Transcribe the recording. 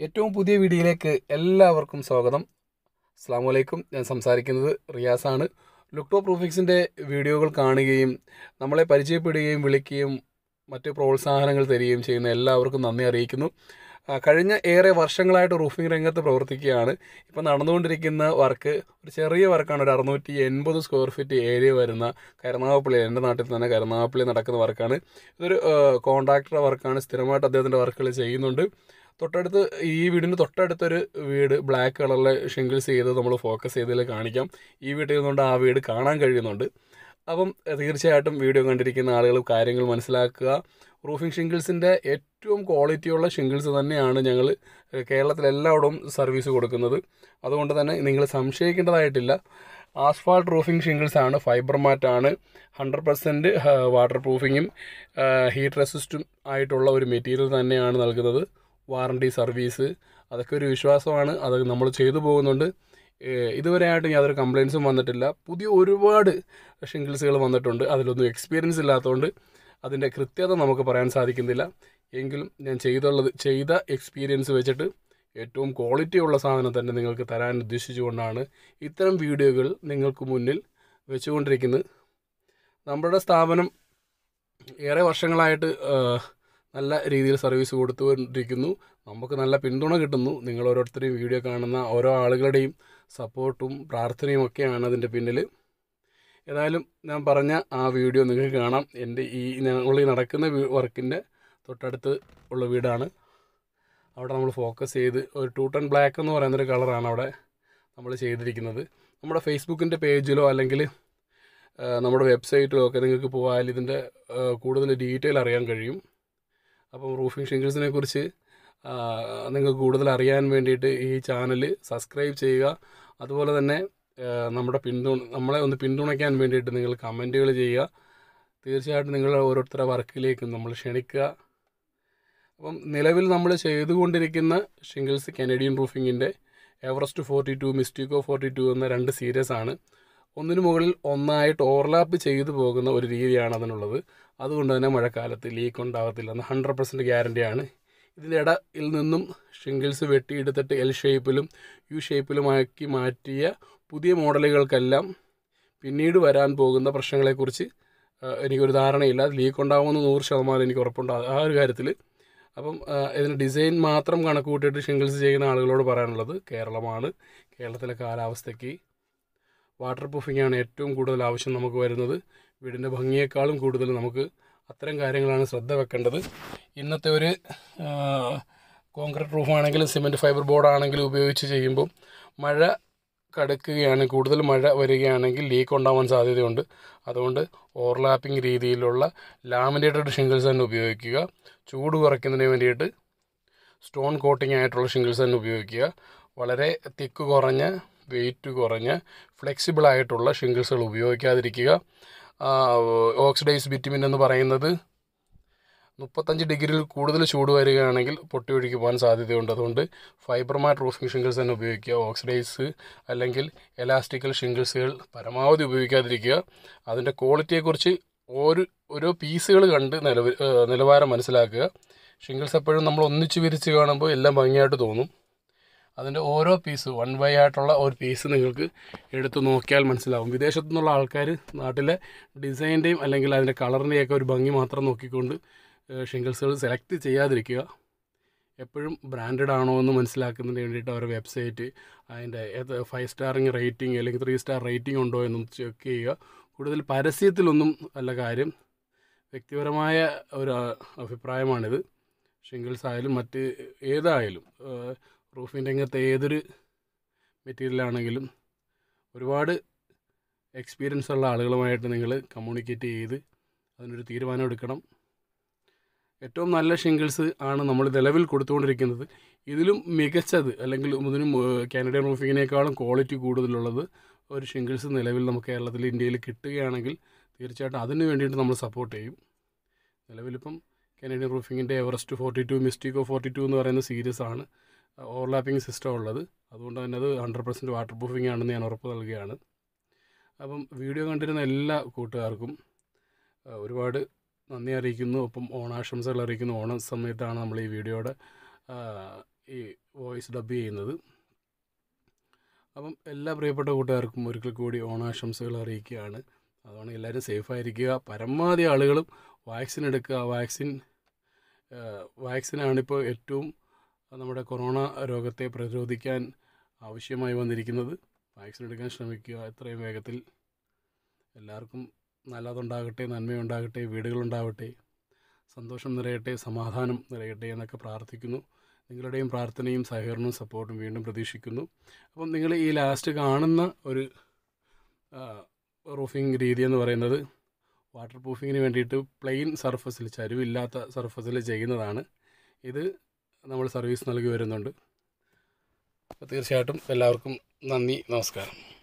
ഏറ്റവും പുതിയ വീഡിയോയിലേക്ക് എല്ലാവർക്കും സ്വാഗതം. അസ്സലാമു അലൈക്കും. ഞാൻ സംസാരിക്കുന്നത് റിയാസാണ്. ലുക്ടോപ്രൂഫിക്സിൻ്റെ വീഡിയോകൾ കാണുകയും നമ്മളെ പരിചയപ്പെടുകയും വിളിക്കുകയും മറ്റ് പ്രോത്സാഹനങ്ങൾ തരികയും ചെയ്യുന്ന എല്ലാവർക്കും നന്ദി അറിയിക്കുന്നു. കഴിഞ്ഞ ഏറെ വർഷങ്ങളായിട്ട് റൂഫിംഗ് രംഗത്ത് പ്രവർത്തിക്കുകയാണ്. ഇപ്പോൾ നടന്നുകൊണ്ടിരിക്കുന്ന വർക്ക് ഒരു ചെറിയ വർക്കാണ്. ഒരു 680 സ്ക്വയർ ഫീറ്റ് ഏരിയ വരുന്ന കരുനാഗപ്പള്ളി, എൻ്റെ നാട്ടിൽ തന്നെ കരുനാഗപ്പള്ളി നടക്കുന്ന വർക്കാണ്. ഇതൊരു കോൺട്രാക്ടറുടെ വർക്കാണ്. സ്ഥിരമായിട്ട് അദ്ദേഹത്തിൻ്റെ വർക്കുകൾ ചെയ്യുന്നുണ്ട്. തൊട്ടടുത്ത് ഈ വീടിന് തൊട്ടടുത്തൊരു വീട് ബ്ലാക്ക് കളറിലെ ഷിംഗിൾസ് ചെയ്ത് നമ്മൾ ഫോക്കസ് ചെയ്തതിൽ കാണിക്കാം. ഈ വീട്ടിൽ നിന്നുകൊണ്ട് ആ വീട് കാണാൻ കഴിയുന്നുണ്ട്. അപ്പം തീർച്ചയായിട്ടും വീഡിയോ കണ്ടിരിക്കുന്ന ആളുകൾ കാര്യങ്ങൾ മനസ്സിലാക്കുക. റൂഫിംഗ് ഷിംഗിൾസിൻ്റെ ഏറ്റവും ക്വാളിറ്റിയുള്ള ഷിംഗിൾസ് തന്നെയാണ് ഞങ്ങൾ കേരളത്തിലെല്ലായിടവും സർവീസ് കൊടുക്കുന്നത്. അതുകൊണ്ട് തന്നെ നിങ്ങൾ സംശയിക്കേണ്ടതായിട്ടില്ല. ആസ്ഫാൾട്ട് റൂഫിംഗ് ഷിംഗിൾസാണ്, ഫൈബർ മാറ്റാണ്, 100% വാട്ടർ പ്രൂഫിങ്ങും ഹീറ്റ് റെസിസ്റ്റും ആയിട്ടുള്ള ഒരു മെറ്റീരിയൽ തന്നെയാണ് നൽകുന്നത്. വാറണ്ടി, സർവീസ്, അതൊക്കെ ഒരു വിശ്വാസമാണ്. അത് നമ്മൾ ചെയ്തു പോകുന്നുണ്ട്. ഇതുവരെയായിട്ട് യാതൊരു കംപ്ലയിൻസും വന്നിട്ടില്ല. പുതിയ ഒരുപാട് ഷിംഗിൾസുകൾ വന്നിട്ടുണ്ട്. അതിലൊന്നും എക്സ്പീരിയൻസ് ഇല്ലാത്തതുകൊണ്ട് അതിൻ്റെ കൃത്യത നമുക്ക് പറയാൻ സാധിക്കുന്നില്ല. എങ്കിലും ഞാൻ ചെയ്ത എക്സ്പീരിയൻസ് വെച്ചിട്ട് ഏറ്റവും ക്വാളിറ്റിയുള്ള സാധനം തന്നെ നിങ്ങൾക്ക് തരാൻ ഉദ്ദേശിച്ചുകൊണ്ടാണ് ഇത്തരം വീഡിയോകൾ നിങ്ങൾക്ക് മുന്നിൽ വെച്ചുകൊണ്ടിരിക്കുന്നത്. നമ്മുടെ സ്ഥാപനം ഏറെ വർഷങ്ങളായിട്ട് നല്ല രീതിയിൽ സർവീസ് കൊടുത്തുകൊണ്ടിരിക്കുന്നു. നമുക്ക് നല്ല പിന്തുണ കിട്ടുന്നു. നിങ്ങൾ ഓരോരുത്തരെയും വീഡിയോ കാണുന്ന ഓരോ ആളുകളുടെയും സപ്പോർട്ടും പ്രാർത്ഥനയും ഒക്കെയാണ് അതിൻ്റെ പിന്നിൽ. ഏതായാലും ഞാൻ പറഞ്ഞ ആ വീഡിയോ നിങ്ങൾക്ക് കാണാം. എൻ്റെ ഞങ്ങൾ നടക്കുന്ന വർക്കിൻ്റെ തൊട്ടടുത്ത് ഉള്ള വീടാണ്. അവിടെ നമ്മൾ ഫോക്കസ് ചെയ്ത് ഒരു 2 ടൺ ബ്ലാക്ക് എന്ന് പറയുന്നൊരു കളറാണ് അവിടെ നമ്മൾ ചെയ്തിരിക്കുന്നത്. നമ്മുടെ ഫേസ്ബുക്കിൻ്റെ പേജിലോ അല്ലെങ്കിൽ നമ്മുടെ വെബ്സൈറ്റിലോ ഒക്കെ നിങ്ങൾക്ക് പോയാൽ ഇതിൻ്റെ കൂടുതൽ ഡീറ്റെയിൽ അറിയാൻ കഴിയും. അപ്പം റൂഫിംഗ് ഷിംഗിൾസിനെ കുറിച്ച് നിങ്ങൾക്ക് കൂടുതൽ അറിയാൻ വേണ്ടിയിട്ട് ഈ ചാനൽ സബ്സ്ക്രൈബ് ചെയ്യുക. അതുപോലെ തന്നെ നമ്മളെ ഒന്ന് പിന്തുണയ്ക്കാൻ വേണ്ടിയിട്ട് നിങ്ങൾ കമൻറ്റുകൾ ചെയ്യുക. തീർച്ചയായിട്ടും നിങ്ങളുടെ ഓരോരുത്തരുടെ വർക്കിലേക്കും നമ്മൾ ക്ഷണിക്കുക. അപ്പം നിലവിൽ നമ്മൾ ചെയ്തുകൊണ്ടിരിക്കുന്ന ഷിംഗിൾസ് കനേഡിയൻ റൂഫിങ്ങിൻ്റെ എവറസ്റ്റ് 42, മിസ്റ്റിക്കോ 42 എന്ന 2 സീരീസ് ആണ്. ഒന്നിനു മുകളിൽ ഒന്നായിട്ട് ഓവർലാപ്പ് ചെയ്തു പോകുന്ന ഒരു രീതിയാണ് അതിനുള്ളത്. അതുകൊണ്ട് തന്നെ മഴക്കാലത്ത് ലീക്ക് ഉണ്ടാകത്തില്ല എന്ന് 100% ഗ്യാരണ്ടിയാണ്. ഇതിൻ്റെ ഇടയിൽ നിന്നും ഷിംഗിൾസ് വെട്ടിയെടുത്തിട്ട് L ഷേപ്പിലും U ഷേപ്പിലുമാക്കി മാറ്റിയ പുതിയ മോഡലുകൾക്കെല്ലാം പിന്നീട് വരാൻ പോകുന്ന പ്രശ്നങ്ങളെക്കുറിച്ച് എനിക്കൊരു ധാരണയില്ല. ലീക്ക് ഉണ്ടാകുമെന്ന് 100% എനിക്ക് ഉറപ്പുണ്ടാകും ആ ഒരു കാര്യത്തിൽ. അപ്പം ഇതിന് ഡിസൈൻ മാത്രം കണക്ക് കൂട്ടിയിട്ട് ഷിംഗിൾസ് ചെയ്യുന്ന ആളുകളോട് പറയാനുള്ളത്, കേരളമാണ്, കേരളത്തിലെ കാലാവസ്ഥയ്ക്ക് വാട്ടർ പ്രൂഫിംഗ് ആണ് ഏറ്റവും കൂടുതൽ ആവശ്യം നമുക്ക് വരുന്നത്. വീടിൻ്റെ ഭംഗിയേക്കാളും കൂടുതൽ നമുക്ക് അത്തരം കാര്യങ്ങളാണ് ശ്രദ്ധ വെക്കേണ്ടത്. ഇന്നത്തെ ഒരു കോൺക്രീറ്റ് റൂഫാണെങ്കിലും സിമെൻറ്റ് ഫൈബർ ബോർഡാണെങ്കിലും ഉപയോഗിച്ച് ചെയ്യുമ്പോൾ മഴ കടക്കുകയാണ്, കൂടുതൽ മഴ വരികയാണെങ്കിൽ ലീക്ക് ഉണ്ടാവാൻ സാധ്യതയുണ്ട്. അതുകൊണ്ട് ഓവർലാപ്പിംഗ് രീതിയിലുള്ള ലാമിനേറ്റഡ് ഷിംഗിൾസ് തന്നെ ഉപയോഗിക്കുക. ചൂട് കുറയ്ക്കുന്നതിന് വേണ്ടിയിട്ട് സ്റ്റോൺ കോട്ടിംഗ് ആയിട്ടുള്ള ഷിംഗിൾസ് തന്നെ ഉപയോഗിക്കുക. വളരെ തിക്ക് കുറഞ്ഞ, വെയിറ്റ് കുറഞ്ഞ, ഫ്ലെക്സിബിൾ ആയിട്ടുള്ള ഷിംഗിൾസുകൾ ഉപയോഗിക്കാതിരിക്കുക. ഓക്സിഡൈസ് ബിറ്റുമിൻ എന്ന് പറയുന്നത് 35 ഡിഗ്രിയിൽ കൂടുതൽ ചൂട് വരികയാണെങ്കിൽ പൊട്ടി ഒഴുകി പോകാൻ സാധ്യതയുണ്ട്. അതുകൊണ്ട് ഫൈബർ മാറ്റ് റൂഫിംഗ് ഷിംഗിൾസ് തന്നെ ഉപയോഗിക്കുക. ഓക്സിഡൈസ് അല്ലെങ്കിൽ എലാസ്റ്റിക്കൽ ഷിംഗിൾസുകൾ പരമാവധി ഉപയോഗിക്കാതിരിക്കുക. അതിൻ്റെ ക്വാളിറ്റിയെക്കുറിച്ച് ഓരോ പീസുകൾ കണ്ട് നിലവാരം മനസ്സിലാക്കുക. ഷിംഗിൾസ് എപ്പോഴും നമ്മൾ ഒന്നിച്ച് വിരിച്ച് കാണുമ്പോൾ എല്ലാം ഭംഗിയായിട്ട് തോന്നും. അതിൻ്റെ ഓരോ പീസ് 1 by ആയിട്ടുള്ള ഒരു പീസ് നിങ്ങൾക്ക് എടുത്ത് നോക്കിയാൽ മനസ്സിലാവും. വിദേശത്തു നിന്നുള്ള ആൾക്കാർ നാട്ടിലെ ഡിസൈൻ്റെയും അല്ലെങ്കിൽ അതിൻ്റെ കളറിൻ്റെയൊക്കെ ഒരു ഭംഗി മാത്രം നോക്കിക്കൊണ്ട് ഷിംഗിൾസുകൾ സെലക്ട് ചെയ്യാതിരിക്കുക. എപ്പോഴും ബ്രാൻഡഡ് ആണോ എന്ന് മനസ്സിലാക്കുന്നതിന് വേണ്ടിയിട്ട് അവരുടെ വെബ്സൈറ്റ്, അതിൻ്റെ 5 സ്റ്റാർ റേറ്റിംഗ് അല്ലെങ്കിൽ 3 സ്റ്റാർ റേറ്റിംഗ് ഉണ്ടോ എന്നും ചെക്ക് ചെയ്യുക. കൂടുതൽ പരസ്യത്തിലൊന്നും അല്ല കാര്യം. വ്യക്തിപരമായ ഒരു അഭിപ്രായമാണിത്. ഷിംഗിൾസ് ആയാലും മറ്റ് ഏതായാലും റൂഫിംഗ് രംഗത്തെ ഏതൊരു മെറ്റീരിയലാണെങ്കിലും ഒരുപാട് എക്സ്പീരിയൻസ് ഉള്ള ആളുകളുമായിട്ട് നിങ്ങൾ കമ്മ്യൂണിക്കേറ്റ് ചെയ്ത് അതിനൊരു തീരുമാനം എടുക്കണം. ഏറ്റവും നല്ല ഷിംഗിൾസ് ആണ് നമ്മൾ നിലവിൽ കൊടുത്തുകൊണ്ടിരിക്കുന്നത്. ഇതിലും മികച്ചത് അല്ലെങ്കിൽ ഇതിനും കാനഡിയൻ റൂഫിങ്ങിനേക്കാളും ക്വാളിറ്റി കൂടുതലുള്ളത് ഒരു ഷിംഗിൾസ് നിലവിൽ നമുക്ക് കേരളത്തിൽ, ഇന്ത്യയിൽ കിട്ടുകയാണെങ്കിൽ തീർച്ചയായിട്ടും അതിന് വേണ്ടിയിട്ട് നമ്മൾ സപ്പോർട്ട് ചെയ്യും. നിലവിലിപ്പം കാനഡിയൻ റൂഫിങ്ങിൻ്റെ എവറസ്റ്റ് 42, മിസ്റ്റിക്കോ 42 എന്ന് പറയുന്ന സീരീസ് ആണ് ഓവർലാപ്പിംഗ് സിസ്റ്റം ഉള്ളത്. അതുകൊണ്ട് തന്നെ അത് 100% വാട്ടർ പ്രൂഫിംഗ് ആണെന്ന് ഞാൻ ഉറപ്പ് നൽകുകയാണ്. അപ്പം വീഡിയോ കണ്ടിരുന്ന എല്ലാ കൂട്ടുകാർക്കും ഒരുപാട് നന്ദി അറിയിക്കുന്നു. ഒപ്പം ഓണാശംസകൾ അറിയിക്കുന്നു. ഓണ സമയത്താണ് നമ്മൾ ഈ വീഡിയോയുടെ ഈ വോയിസ് ഡബ് ചെയ്യുന്നത്. അപ്പം എല്ലാ പ്രിയപ്പെട്ട കൂട്ടുകാർക്കും ഒരിക്കൽ കൂടി ഓണാശംസകൾ അറിയിക്കുകയാണ്. അതുകൊണ്ട് എല്ലാവരും സേഫായിരിക്കുക. പരമാവധി ആളുകളും വാക്സിൻ എടുക്കുക. വാക്സിനാണിപ്പോൾ ഏറ്റവും നമ്മുടെ കൊറോണ രോഗത്തെ പ്രതിരോധിക്കാൻ ആവശ്യമായി വന്നിരിക്കുന്നത്. വാക്സിൻ എടുക്കാൻ ശ്രമിക്കുക എത്രയും വേഗത്തിൽ. എല്ലാവർക്കും നല്ലതുണ്ടാകട്ടെ, നന്മയുണ്ടാകട്ടെ, വീടുകളുണ്ടാവട്ടെ, സന്തോഷം നിറയട്ടെ, സമാധാനം നിറയട്ടെ എന്നൊക്കെ പ്രാർത്ഥിക്കുന്നു. നിങ്ങളുടെയും പ്രാർത്ഥനയും സഹകരണവും സപ്പോർട്ടും വീണ്ടും പ്രതീക്ഷിക്കുന്നു. അപ്പം നിങ്ങൾ ഈ ലാസ്റ്റ് കാണുന്ന ഒരു റൂഫിംഗ് രീതി എന്ന് പറയുന്നത് വാട്ടർ പ്രൂഫിങ്ങിന് വേണ്ടിയിട്ട് പ്ലെയിൻ സർഫസിൽ, ചരിവില്ലാത്ത സർഫസിൽ ചെയ്യുന്നതാണ്. ഇത് നമ്മൾ സർവീസ് നൽകി വരുന്നുണ്ട്. അപ്പോൾ തീർച്ചയായിട്ടും എല്ലാവർക്കും നന്ദി, നമസ്കാരം.